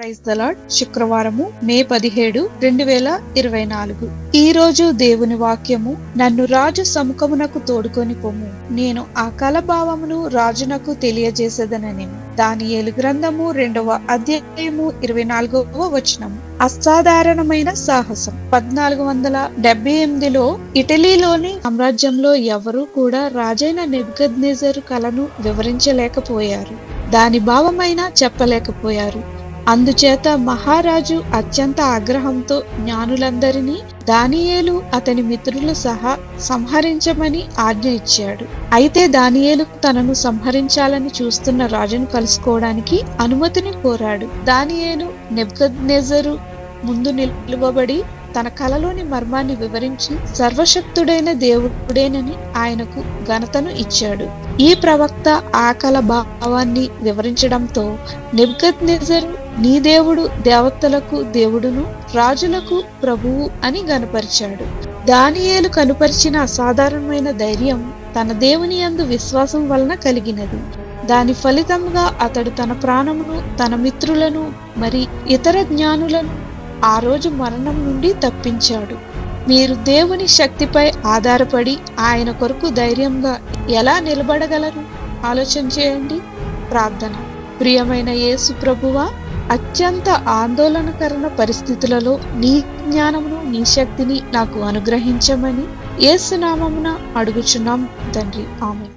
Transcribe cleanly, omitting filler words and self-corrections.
Praise the lord. శుక్రవారము మే 17, 2024. ఈ రోజు దేవుని వాక్యము, నన్ను రాజు సముఖమునకు తోడుకొని పొమ్ము, నేను ఆ కలభావమును రాజునకు తెలియజేసేదనని. దానియేలు గ్రంథము 2వ అధ్యాయము 24వ వచనము. అసాధారణమైన సాహసం. 1478లో ఇటలీలోని సామ్రాజ్యంలో ఎవరూ కూడా రాజైన నెబుకద్నెజరు కలను వివరించలేకపోయారు, దాని భావమైనా చెప్పలేకపోయారు. అందుచేత మహారాజు అత్యంత ఆగ్రహంతో జ్ఞానులందరినీ దానియేలు అతని మిత్రులు సహా సంహరించమని ఆజ్ఞ ఇచ్చాడు. అయితే దానియేలు తనను సంహరించాలని చూస్తున్న రాజును కలుసుకోవడానికి అనుమతిని కోరాడు. దానియేలు నెబుకద్నెజరు ముందు నిలువబడి తన కలలోని మర్మాన్ని వివరించి సర్వశక్తుడైన దేవుడేనని ఆయనకు ఘనతను ఇచ్చాడు. ఈ ప్రవక్త ఆ కల భావాన్ని వివరించడంతో నెబుకద్నెజరు, నీ దేవుడు దేవతలకు దేవుడును రాజులకు ప్రభువు అని గనపరిచాడు. దానియేలు కనుపరిచిన అసాధారణమైన ధైర్యం తన దేవుని యందు విశ్వాసం వలన కలిగినది. దాని ఫలితంగా అతడు తన ప్రాణమును, తన మిత్రులను, మరి ఇతర జ్ఞానులను ఆ రోజు మరణం నుండి తప్పించాడు. మీరు దేవుని శక్తిపై ఆధారపడి ఆయన కొరకు ధైర్యంగా ఎలా నిలబడగలరు? ఆలోచన చేయండి. ప్రార్థన. ప్రియమైన యేసు ప్రభువా, అత్యంత ఆందోళనకరమైన పరిస్థితులలో నీ జ్ఞానమును, నీ శక్తిని నాకు అనుగ్రహించమని యేసు నామమున అడుగుచున్నాం తండ్రి. ఆమేన్.